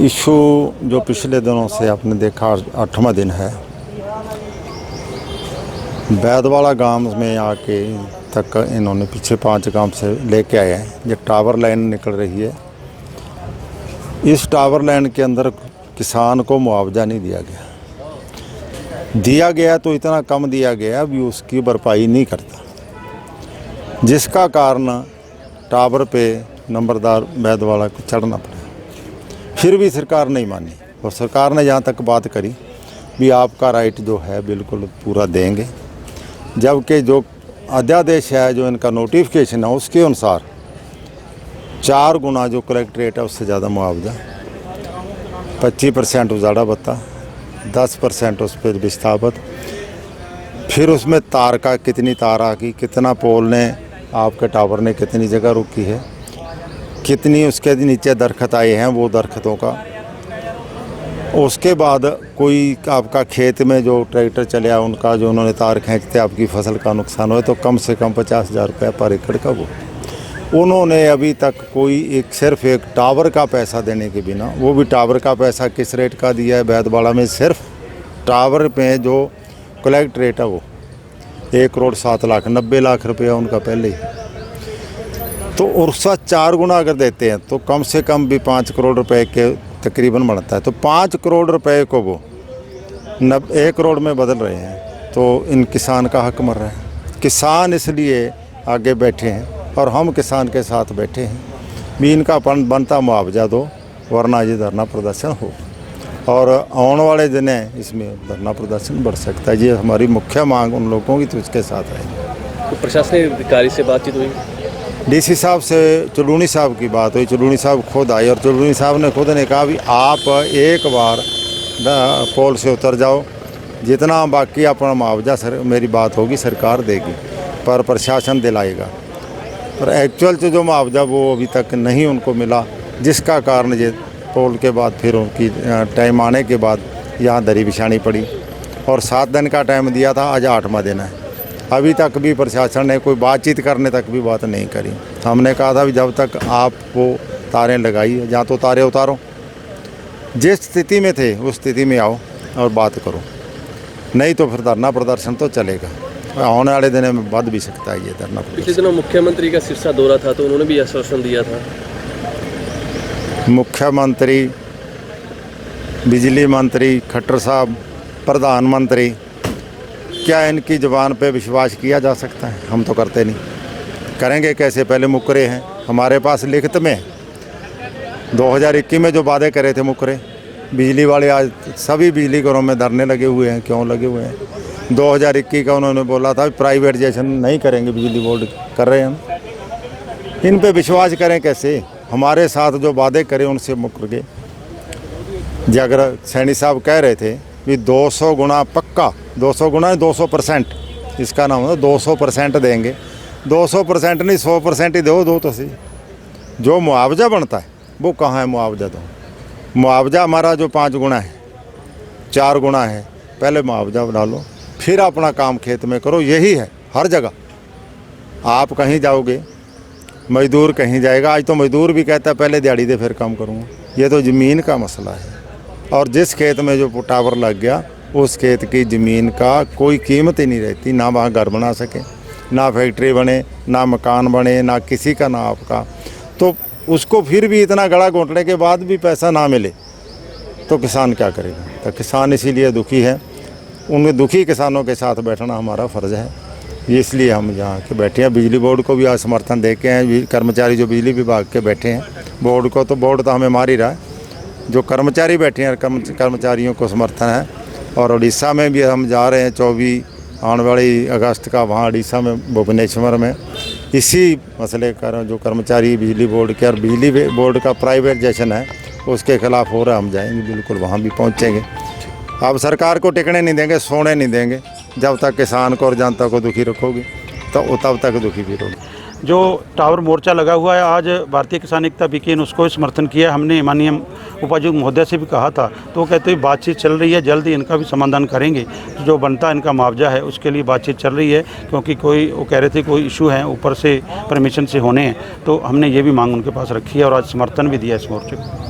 Issue जो पिछले दिनों से आपने देखा 8वां दिन है। बैदवाड़ा गांव में आके तक इन्होंने पीछे 5 गांव से लेके आए हैं। ये टावर लाइन निकल रही है। इस टावर लाइन के अंदर किसान को मुआवजा नहीं दिया गया तो इतना कम दिया गया भी उसकी भरपाई नहीं करता, जिसका कारण टावर पे नंबरदार बैदवाड़ा को चढ़ना पड़ा। फिर भी सरकार नहीं मानी और सरकार ने यहाँ तक बात करी भी आपका राइट जो है बिल्कुल पूरा देंगे, जबकि जो अध्यादेश है जो इनका नोटिफिकेशन है उसके अनुसार 4 गुना जो कलेक्ट्रेट है उससे ज़्यादा मुआवजा, 25% उजाड़ा भत्ता, 10% उस पर विस्थापित, फिर उसमें तार का कितनी तार आ गई, कितना पोल ने आपके टावर ने कितनी जगह रुकी है, कितनी उसके नीचे दरख्त आए हैं वो दरख्तों का। उसके बाद कोई आपका खेत में जो ट्रैक्टर चले आया उनका जो उन्होंने तार खींचते आपकी फसल का नुकसान हो तो कम से कम 50,000 रुपये पर एकड़ का वो उन्होंने अभी तक कोई सिर्फ एक टावर का पैसा देने के बिना, वो भी टावर का पैसा किस रेट का दिया है बैदवाड़ा में, सिर्फ टावर पे जो कलेक्ट रेट है वो 1,07,90,00,000 रुपया उनका पहले ही। तो उसका 4 गुना अगर देते हैं तो कम से कम भी 5 करोड़ रुपए के तकरीबन बनता है। तो 5 करोड़ रुपए को वो 1 करोड़ में बदल रहे हैं, तो इन किसान का हक मर रहा है। किसान इसलिए आगे बैठे हैं और हम किसान के साथ बैठे हैं भी इनका बनता मुआवजा दो, वरना ये धरना प्रदर्शन हो और आने वाले दिन इसमें धरना प्रदर्शन बढ़ सकता है। ये हमारी मुख्य मांग उन लोगों की तो उसके साथ है। तो प्रशासनिक अधिकारी से बातचीत हुई? डीसी साहब से चुलूनी साहब की बात हुई, चुलूनी साहब खुद आए और चुलूनी साहब ने खुद ने कहा भी आप एक बार पोल से उतर जाओ, जितना बाकी अपना मुआवजा मेरी बात होगी सरकार देगी पर प्रशासन दिलाएगा। और एक्चुअल से जो मुआवजा वो अभी तक नहीं उनको मिला, जिसका कारण ये पोल के बाद फिर उनकी टाइम आने के बाद यहाँ दरी बिछानी पड़ी और 7 दिन का टाइम दिया था, आज 8वां दिन है। अभी तक भी प्रशासन ने कोई बातचीत करने तक भी बात नहीं करी। हमने कहा था भी जब तक आप वो तारें लगाई या तो तारें उतारो, जिस स्थिति में थे उस स्थिति में आओ और बात करो, नहीं तो फिर धरना प्रदर्शन तो चलेगा। आने वाले दिन में बढ़ भी सकता है ये धरना प्रदर्शन। पिछले दिनों मुख्यमंत्री का सिरसा दौरा था तो उन्होंने भी आश्वासन दिया था। मुख्यमंत्री, बिजली मंत्री खट्टर साहब, प्रधानमंत्री, क्या इनकी ज़बान पे विश्वास किया जा सकता है? हम तो करते नहीं, करेंगे कैसे? पहले मुकरे हैं हमारे पास लिखित में 2021 में जो वादे करे थे मुकरे बिजली वाले, आज सभी बिजली घरों में धरने लगे हुए हैं। क्यों लगे हुए हैं? 2021 का उन्होंने बोला था प्राइवेटाइजेशन नहीं करेंगे, बिजली बोर्ड कर रहे हैं हम। इन पे विश्वास करें कैसे? हमारे साथ जो वादे करे उनसे मुकर गए। जो अगर सैनी साहब कह रहे थे कि 200 गुना पक्का, 200 गुना 200%, इसका नाम है 200% देंगे। 200% नहीं 100% ही दो तो सही। जो मुआवजा बनता है वो कहाँ है? मुआवजा दो। मुआवजा हमारा जो 5 गुना है, 4 गुना है, पहले मुआवजा डालो फिर अपना काम खेत में करो। यही है हर जगह। आप कहीं जाओगे, मजदूर कहीं जाएगा, आज तो मजदूर भी कहता है पहले दिहाड़ी दे फिर काम करूँगा। ये तो ज़मीन का मसला है और जिस खेत में जो टावर लग गया उस खेत की ज़मीन का कोई कीमत ही नहीं रहती, ना वहाँ घर बना सके, ना फैक्ट्री बने, ना मकान बने, ना किसी का ना आपका। तो उसको फिर भी इतना गला घोंटने के बाद भी पैसा ना मिले तो किसान क्या करेगा? तो किसान इसीलिए दुखी है। उन दुखी किसानों के साथ बैठना हमारा फ़र्ज़ है, इसलिए हम यहाँ के बैठे हैं। बिजली बोर्ड को भी आज समर्थन दे के हैं। कर्मचारी जो बिजली विभाग के बैठे हैं, बोर्ड को तो बोर्ड तो हमें मार ही रहा है, जो कर्मचारी बैठे हैं कर्मचारियों को समर्थन है। और उड़ीसा में भी हम जा रहे हैं 24 आने वाली अगस्त का, वहाँ उड़ीसा में भुवनेश्वर में इसी मसले का जो कर्मचारी बिजली बोर्ड के और बिजली बोर्ड का प्राइवेटाइजेशन है उसके खिलाफ हो रहा है। हम जाएंगे बिल्कुल, वहाँ भी पहुँचेंगे। अब सरकार को टिकने नहीं देंगे, सोने नहीं देंगे। जब तक किसान को और जनता को दुखी रखोगे तो तब तक दुखी भी रहोगे। जो टावर मोर्चा लगा हुआ है, आज भारतीय किसान एकता बीकेएन उसको भी समर्थन किया। हमने माननीय उपायुक्त महोदय से भी कहा था तो वो कहते हैं बातचीत चल रही है, जल्द ही इनका भी समाधान करेंगे। जो बनता इनका मुआवजा है उसके लिए बातचीत चल रही है, क्योंकि वो कह रहे थे कोई इशू है ऊपर से परमिशन से होने हैं, तो हमने ये भी मांग उनके पास रखी है और आज समर्थन भी दिया इस मोर्चे को।